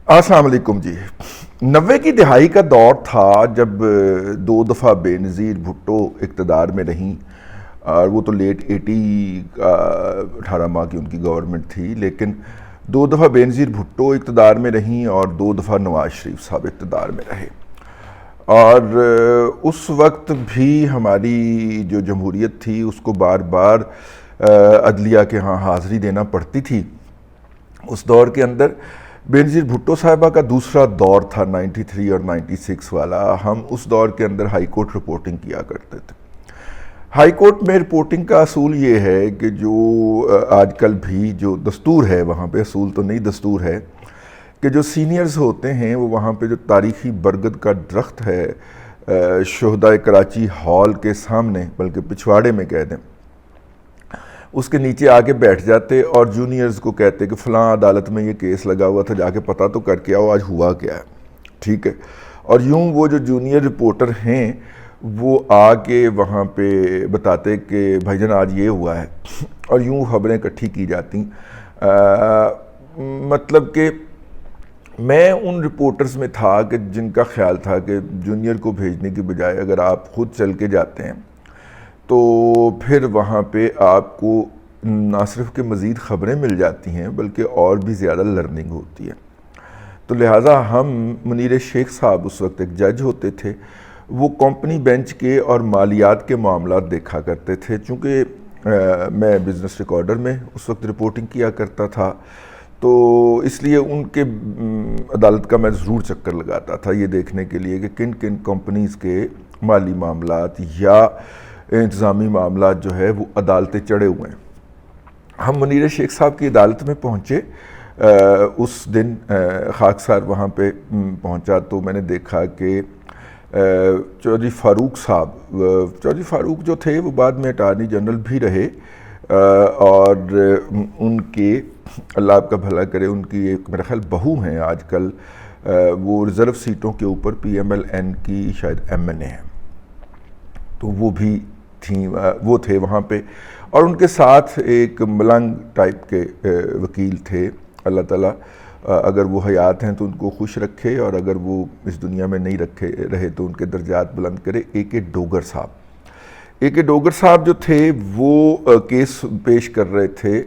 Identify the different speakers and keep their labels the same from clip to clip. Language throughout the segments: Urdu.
Speaker 1: السلام علیکم جی. 90 کی دہائی کا دور تھا جب 2 دفعہ بے نظیر بھٹو اقتدار میں رہیں، اور وہ تو لیٹ 18 ماہ کی ان کی گورنمنٹ تھی، لیکن 2 دفعہ بے نظیر بھٹو اقتدار میں رہیں اور 2 دفعہ نواز شریف صاحب اقتدار میں رہے. اور اس وقت بھی ہماری جو جمہوریت تھی اس کو بار بار عدلیہ کے ہاں حاضری دینا پڑتی تھی. اس دور کے اندر بے نظیر بھٹو صاحبہ کا دوسرا دور تھا 93 اور 96 والا. ہم اس دور کے اندر ہائی کورٹ رپورٹنگ کیا کرتے تھے. ہائی کورٹ میں رپورٹنگ کا اصول یہ ہے کہ جو آج کل بھی جو دستور ہے، وہاں پہ اصول تو نہیں دستور ہے، کہ جو سینئرز ہوتے ہیں وہ وہاں پہ جو تاریخی برگد کا درخت ہے شہدائے کراچی ہال کے سامنے، بلکہ پچھواڑے میں کہہ دیں، اس کے نیچے آ کے بیٹھ جاتے اور جونیئرز کو کہتے کہ فلاں عدالت میں یہ کیس لگا ہوا تھا، جا کے پتہ تو کر کے آؤ آج ہوا کیا ہے. ٹھیک ہے. اور یوں وہ جو جونیئر رپورٹر ہیں وہ آ کے وہاں پہ بتاتے کہ بھائی جان آج یہ ہوا ہے، اور یوں خبریں اکٹھی کی جاتی. مطلب کہ میں ان رپورٹرز میں تھا کہ جن کا خیال تھا کہ جونیئر کو بھیجنے کی بجائے اگر آپ خود چل کے جاتے ہیں تو پھر وہاں پہ آپ کو نہ صرف کہ مزید خبریں مل جاتی ہیں بلکہ اور بھی زیادہ لرننگ ہوتی ہے. تو لہٰذا ہم منیر شیخ صاحب اس وقت ایک جج ہوتے تھے، وہ کمپنی بینچ کے اور مالیات کے معاملات دیکھا کرتے تھے. چونکہ میں بزنس ریکارڈر میں اس وقت رپورٹنگ کیا کرتا تھا، تو اس لیے ان کے عدالت کا میں ضرور چکر لگاتا تھا یہ دیکھنے کے لیے کہ کن کن کمپنیز کے مالی معاملات یا انتظامی معاملات جو ہے وہ عدالتیں چڑھے ہوئے ہیں. ہم منیر شیخ صاحب کی عدالت میں پہنچے. اس دن خاکسار وہاں پہ پہنچا تو میں نے دیکھا کہ چودھری فاروق صاحب، چودھری فاروق جو تھے وہ بعد میں اٹارنی جنرل بھی رہے، اور ان کے اللہ آپ کا بھلا کرے، ان کی ایک میرا خیال بہو ہیں آج کل، وہ ریزرو سیٹوں کے اوپر پی ایم ایل این کی شاید ایم این اے ہیں. تو وہ بھی تھیں، وہ تھے وہاں پہ. اور ان کے ساتھ ایک ملنگ ٹائپ کے وکیل تھے. اللہ تعالیٰ اگر وہ حیات ہیں تو ان کو خوش رکھے، اور اگر وہ اس دنیا میں نہیں رہے تو ان کے درجات بلند کرے. اے کے ڈوگر صاحب، اے کے ڈوگر صاحب جو تھے وہ کیس پیش کر رہے تھے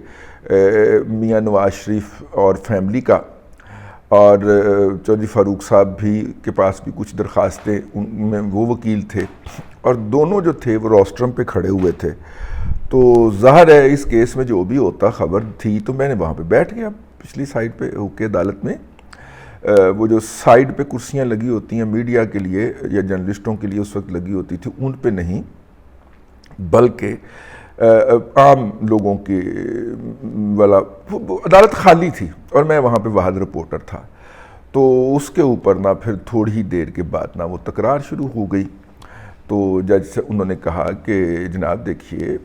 Speaker 1: میاں نواز شریف اور فیملی کا، اور چودھری فاروق صاحب بھی کے پاس بھی کچھ درخواستیں، ان میں وہ وکیل تھے، اور دونوں جو تھے وہ روسٹرم پہ کھڑے ہوئے تھے. تو ظاہر ہے اس کیس میں جو بھی ہوتا خبر تھی، تو میں نے وہاں پہ بیٹھ گیا پچھلی سائڈ پہ ہو کے عدالت میں. وہ جو سائڈ پہ کرسیاں لگی ہوتی ہیں میڈیا کے لیے یا جرنلسٹوں کے لیے اس وقت لگی ہوتی تھی، ان پہ نہیں بلکہ عام لوگوں کے والا عدالت خالی تھی، اور میں وہاں پہ واحد رپورٹر تھا. تو اس کے اوپر نہ پھر تھوڑی دیر کے بعد نہ وہ تکرار شروع ہو گئی. تو جج سے انہوں نے کہا کہ جناب دیکھیے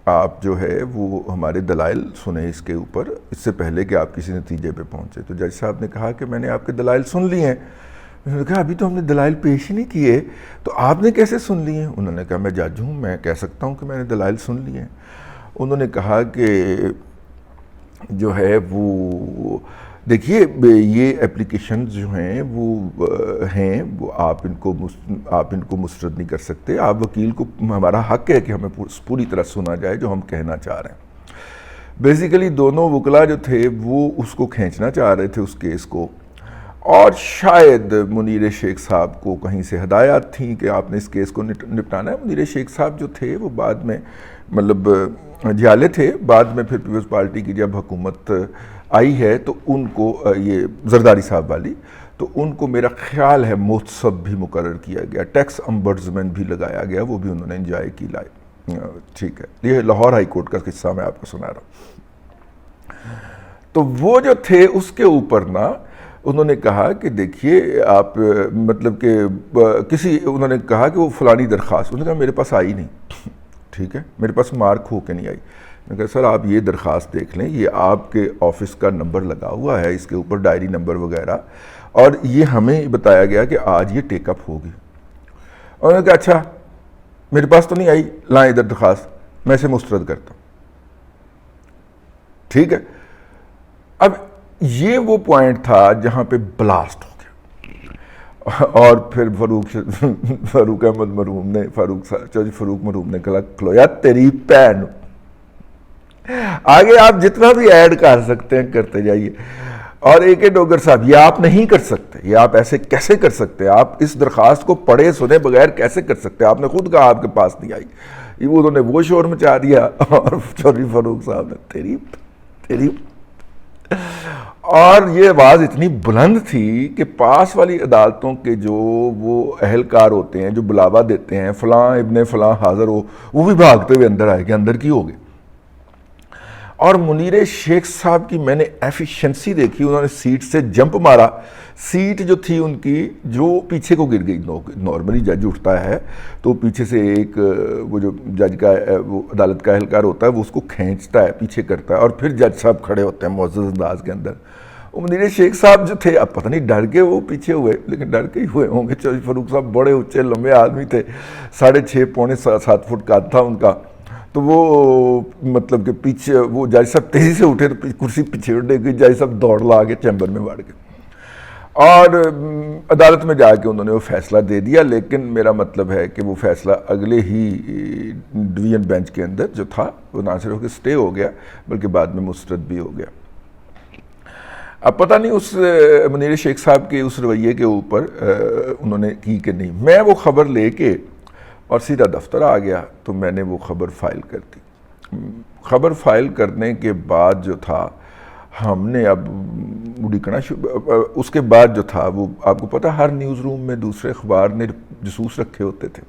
Speaker 1: آپ جو ہے وہ ہمارے دلائل سنیں اس کے اوپر، اس سے پہلے کہ آپ کسی نتیجے پہ پہنچے. تو جج صاحب نے کہا کہ میں نے آپ کے دلائل سن لی ہیں. انہوں نے کہا ابھی تو ہم نے دلائل پیش ہی نہیں کیے، تو آپ نے کیسے سن لی ہیں؟ انہوں نے کہا میں جج ہوں، میں کہہ سکتا ہوں کہ میں نے دلائل سن لی ہیں. انہوں نے کہا کہ جو ہے وہ دیکھیے یہ اپلیکیشنز جو ہیں وہ آپ ان کو مسترد نہیں کر سکتے. آپ وکیل کو، ہمارا حق ہے کہ ہمیں پوری طرح سنا جائے جو ہم کہنا چاہ رہے ہیں. بیسیکلی دونوں وکلا جو تھے وہ اس کو کھینچنا چاہ رہے تھے اس کیس کو، اور شاید منیر شیخ صاحب کو کہیں سے ہدایات تھیں کہ آپ نے اس کیس کو نپٹانا ہے. منیر شیخ صاحب جو تھے وہ بعد میں مطلب جھالے تھے، بعد میں پھر پیپلز پارٹی کی جب حکومت آئی ہے تو ان کو یہ زرداری صاحب والی، تو ان کو میرا خیال ہے محتسب بھی مقرر کیا گیا، ٹیکس امبرڈزمنٹ بھی لگایا گیا، وہ بھی انہوں نے انجوائے کی لائے. ٹھیک ہے، یہ لاہور ہائی کورٹ کا قصہ میں آپ کو سنا رہا ہوں. تو وہ جو تھے اس کے اوپر نا انہوں نے کہا کہ دیکھیے آپ مطلب کہ انہوں نے کہا کہ وہ فلانی درخواست، انہوں نے کہا میرے پاس آئی نہیں. ٹھیک ہے، میرے پاس مارک ہو کے نہیں آئی. میں کہا سر آپ یہ درخواست دیکھ لیں، یہ آپ کے آفس کا نمبر لگا ہوا ہے اس کے اوپر، ڈائری نمبر وغیرہ، اور یہ ہمیں بتایا گیا کہ آج یہ ٹیک اپ ہوگی. اور انہوں نے کہا اچھا میرے پاس تو نہیں آئی، لائیں ادھر درخواست، میں اسے مسترد کرتا ہوں. ٹھیک ہے. اب یہ وہ پوائنٹ تھا جہاں پہ بلاسٹ ہو گیا، اور پھر فاروق احمد مرحوم نے چودھری فاروق مرحوم نے کہا کھلویا تیری پین، آگے آپ جتنا بھی ایڈ کر سکتے ہیں کرتے جائیے۔ اور اے ڈوگر صاحب یہ آپ نہیں کر سکتے، یہ آپ ایسے کیسے کر سکتے، آپ اس درخواست کو پڑھے سنے بغیر کیسے کر سکتے، آپ نے خود کہا آپ کے پاس نہیں آئی، انہوں نے وہ شور مچا دیا، اور چودھری فاروق صاحب نے تیری اور یہ آواز اتنی بلند تھی کہ پاس والی عدالتوں کے جو وہ اہلکار ہوتے ہیں جو بلاوا دیتے ہیں فلاں ابن فلاں حاضر ہو، وہ بھی بھاگتے ہوئے اندر آئے کہ اندر کی ہو گئے۔ اور منیر شیخ صاحب کی میں نے ایفیشنسی دیکھی، انہوں نے سیٹ سے جمپ مارا، سیٹ جو تھی ان کی جو پیچھے کو گر گئی، نارملی جج اٹھتا ہے تو پیچھے سے ایک وہ جو جج کا وہ عدالت کا اہلکار ہوتا ہے وہ اس کو کھینچتا ہے، پیچھے کرتا ہے، اور پھر جج صاحب کھڑے ہوتے ہیں معزز انداز کے اندر۔ وہ منیر شیخ صاحب جو تھے، اب پتہ نہیں ڈر کے وہ پیچھے ہوئے، لیکن ڈر کے ہی ہوئے ہوں گے۔ چودھری فاروق صاحب بڑے اونچے لمبے آدمی تھے، 6.5 پونے 7 فٹ قد تھا ان کا، تو وہ مطلب کہ پیچھے وہ جج صاحب تیزی سے اٹھے تو کرسی پیچھے اٹھ گئی، جج صاحب دوڑ لا کے چیمبر میں بڑھ گئے، اور عدالت میں جا کے انہوں نے وہ فیصلہ دے دیا۔ لیکن میرا مطلب ہے کہ وہ فیصلہ اگلے ہی ڈویژن بینچ کے اندر جو تھا وہ نہ صرف کہ سٹے ہو گیا بلکہ بعد میں مسترد بھی ہو گیا۔ اب پتہ نہیں اس منیر شیخ صاحب کے اس رویے کے اوپر انہوں نے کی کہ نہیں۔ میں وہ خبر لے کے اور سیدھا دفتر آ گیا تو میں نے وہ خبر فائل کر دی۔ خبر فائل کرنے کے بعد جو تھا ہم نے اب اڑکنا اس کے بعد جو تھا وہ آپ کو پتہ ہر نیوز روم میں دوسرے اخبار نے جاسوس رکھے ہوتے تھے،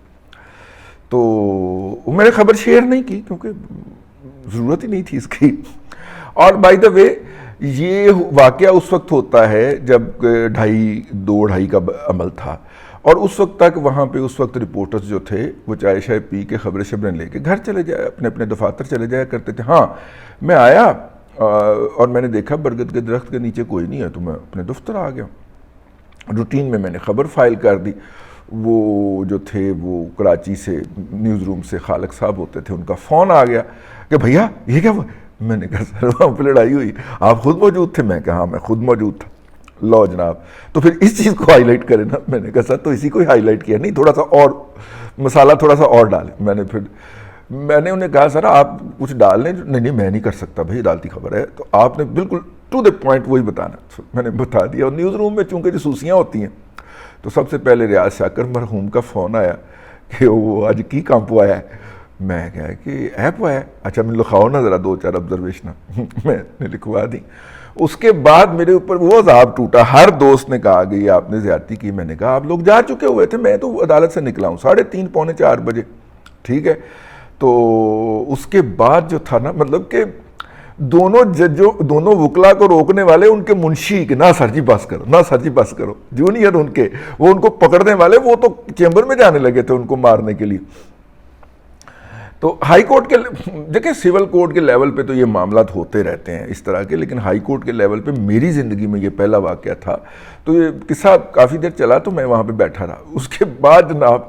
Speaker 1: تو میں نے خبر شیئر نہیں کی کیونکہ ضرورت ہی نہیں تھی اس کی۔ اور بائی دا وے یہ واقعہ اس وقت ہوتا ہے جب 2:30 کا عمل تھا، اور اس وقت تک وہاں پہ اس وقت رپورٹرز جو تھے وہ چائے شائے پی کے خبریں شبریں لے کے گھر چلے جائے، اپنے اپنے دفاتر چلے جایا کرتے تھے۔ ہاں میں آیا اور میں نے دیکھا برگد کے درخت کے نیچے کوئی نہیں ہے تو میں اپنے دفتر آ گیا۔ روٹین میں نے خبر فائل کر دی۔ وہ جو تھے وہ کراچی سے نیوز روم سے خالق صاحب ہوتے تھے، ان کا فون آ گیا کہ بھیا یہ کیا ہوا؟ میں نے کہا سر وہاں پہ لڑائی ہوئی، آپ خود موجود تھے؟ میں کہا ہاں میں خود موجود تھا۔ لو جناب تو پھر اس چیز کو ہائی لائٹ کریں نا۔ میں نے کہا سر تو اسی کو ہی ہائی لائٹ کیا، نہیں تھوڑا سا اور مسالہ تھوڑا سا اور ڈالیں۔ میں نے انہیں کہا سر آپ کچھ ڈال لیں، نہیں میں نہیں کر سکتا بھائی عدالتی خبر ہے، تو آپ نے بالکل ٹو دا پوائنٹ وہی بتانا۔ میں نے بتا دیا، اور نیوز روم میں چونکہ جاسوسیاں ہوتی ہیں تو سب سے پہلے ریاض شاکر مرحوم کا فون آیا کہ وہ آج کی کام پہ آیا ہے۔ میں کہا کہ ایپ آیا ہے، اچھا میں لکھاؤ نا ذرا 2-4 آبزرویشن، میں نے لکھوا دی۔ اس کے بعد میرے اوپر وہ عذاب ٹوٹا، ہر دوست نے کہا کہ یہ آپ نے زیادتی کی۔ میں نے کہا آپ لوگ جا چکے ہوئے تھے، میں تو عدالت سے نکلا ہوں 3:30 پونے 4 بجے، ٹھیک ہے۔ تو اس کے بعد جو تھا نا مطلب کہ دونوں ججوں دونوں وکلا کو روکنے والے ان کے منشی کہ نہ سر جی بس کرو، نہ سر جی بس کرو، جونیئر ان کے وہ ان کو پکڑنے والے وہ تو چیمبر میں جانے لگے تھے ان کو مارنے کے لیے۔ تو ہائی کورٹ کے دیکھیں سول کورٹ کے لیول پہ تو یہ معاملات ہوتے رہتے ہیں اس طرح کے، لیکن ہائی کورٹ کے لیول پہ میری زندگی میں یہ پہلا واقعہ تھا۔ تو یہ قصہ کافی دیر چلا تو میں وہاں پہ بیٹھا رہا۔ اس کے بعد جناب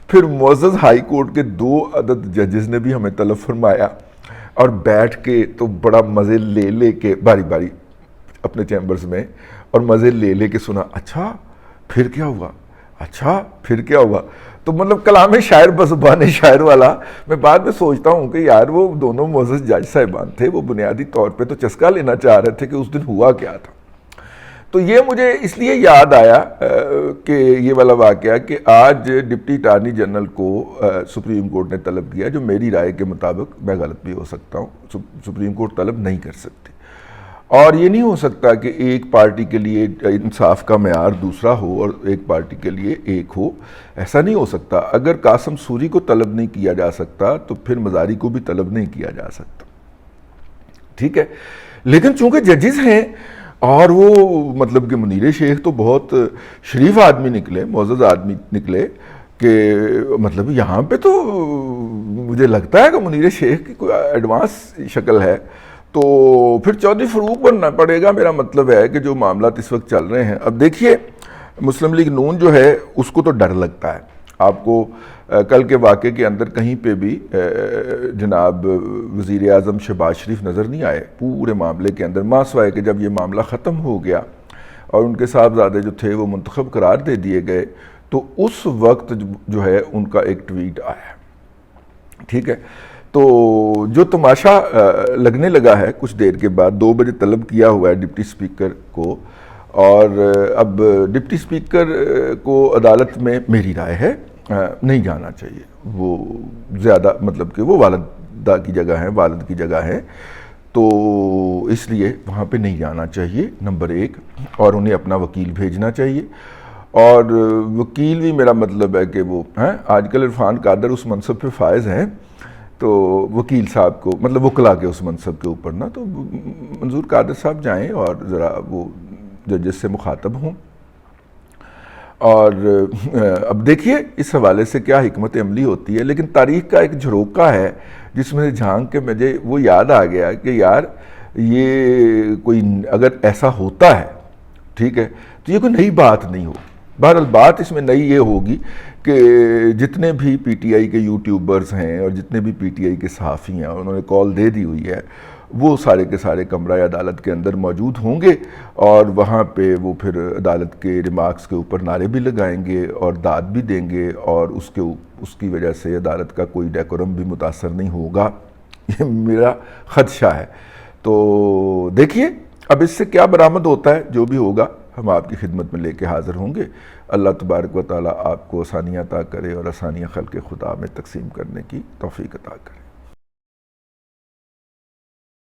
Speaker 1: پھر معزز ہائی کورٹ کے 2 عدد ججز نے بھی ہمیں طلب فرمایا، اور بیٹھ کے تو بڑا مزے لے کے باری باری اپنے چیمبرز میں، اور مزے لے کے سنا اچھا پھر کیا ہوا، اچھا پھر کیا ہوا۔ تو مطلب کلام شاعر بزبان شاعر والا میں بعد میں سوچتا ہوں کہ یار وہ دونوں معزز جج صاحبان تھے، وہ بنیادی طور پہ تو چسکا لینا چاہ رہے تھے کہ اس دن ہوا کیا تھا۔ تو یہ مجھے اس لیے یاد آیا کہ یہ والا واقعہ کہ آج ڈپٹی اٹارنی جنرل کو سپریم کورٹ نے طلب کیا، جو میری رائے کے مطابق میں غلط بھی ہو سکتا ہوں، سپریم کورٹ طلب نہیں کر سکتی۔ اور یہ نہیں ہو سکتا کہ ایک پارٹی کے لیے انصاف کا معیار دوسرا ہو اور ایک پارٹی کے لیے ایک ہو، ایسا نہیں ہو سکتا۔ اگر قاسم سوری کو طلب نہیں کیا جا سکتا تو پھر مزاری کو بھی طلب نہیں کیا جا سکتا، ٹھیک ہے۔ لیکن چونکہ ججز ہیں اور وہ مطلب کہ منیر شیخ تو بہت شریف آدمی نکلے، معزز آدمی نکلے، کہ مطلب یہاں پہ تو مجھے لگتا ہے کہ منیر شیخ کی کوئی ایڈوانس شکل ہے، تو پھر چودھری فاروق بننا پڑے گا۔ میرا مطلب ہے کہ جو معاملات اس وقت چل رہے ہیں، اب دیکھیے مسلم لیگ نون جو ہے اس کو تو ڈر لگتا ہے، آپ کو کل کے واقعے کے اندر کہیں پہ بھی جناب وزیر اعظم شہباز شریف نظر نہیں آئے پورے معاملے کے اندر، ماں سوائے کہ جب یہ معاملہ ختم ہو گیا اور ان کے صاحبزادے جو تھے وہ منتخب قرار دے دیے گئے تو اس وقت جو ہے ان کا ایک ٹویٹ آیا، ٹھیک ہے۔ تو جو تماشا لگنے لگا ہے کچھ دیر کے بعد، 2 بجے طلب کیا ہوا ہے ڈپٹی اسپیکر کو، اور اب ڈپٹی اسپیکر کو عدالت میں میری رائے ہے نہیں جانا چاہیے، وہ زیادہ مطلب کہ وہ والدہ کی جگہ ہے، والد کی جگہ ہے، تو اس لیے وہاں پہ نہیں جانا چاہیے نمبر 1، اور انہیں اپنا وکیل بھیجنا چاہیے۔ اور وکیل بھی میرا مطلب ہے کہ وہ آج کل عرفان قادر اس منصب پہ فائز ہیں، تو وکیل صاحب کو مطلب وکلا کے اس منصب کے اوپر نا، تو منظور قادر صاحب جائیں اور ذرا وہ ججز سے مخاطب ہوں۔ اور اب دیکھیے اس حوالے سے کیا حکمت عملی ہوتی ہے، لیکن تاریخ کا ایک جھروکا ہے جس میں جھانک کے مجھے وہ یاد آ گیا کہ یار یہ کوئی اگر ایسا ہوتا ہے ٹھیک ہے تو یہ کوئی نئی بات نہیں ہوگی۔ بہرحال بات اس میں نئی یہ ہوگی کہ جتنے بھی پی ٹی آئی کے یوٹیوبرز ہیں اور جتنے بھی پی ٹی آئی کے صحافی ہیں، انہوں نے کال دے دی ہوئی ہے، وہ سارے کے سارے کمرہ عدالت کے اندر موجود ہوں گے، اور وہاں پہ وہ پھر عدالت کے ریمارکس کے اوپر نعرے بھی لگائیں گے اور داد بھی دیں گے، اور اس کی وجہ سے عدالت کا کوئی ڈیکورم بھی متاثر نہیں ہوگا، یہ میرا خدشہ ہے۔ تو دیکھیے اب اس سے کیا برآمد ہوتا ہے، جو بھی ہوگا ہم آپ کی خدمت میں لے کے حاضر ہوں گے۔ اللہ تبارک و تعالیٰ آپ کو آسانیاں عطا کرے اور آسانیاں خلق خدا میں تقسیم کرنے کی توفیق عطا کرے۔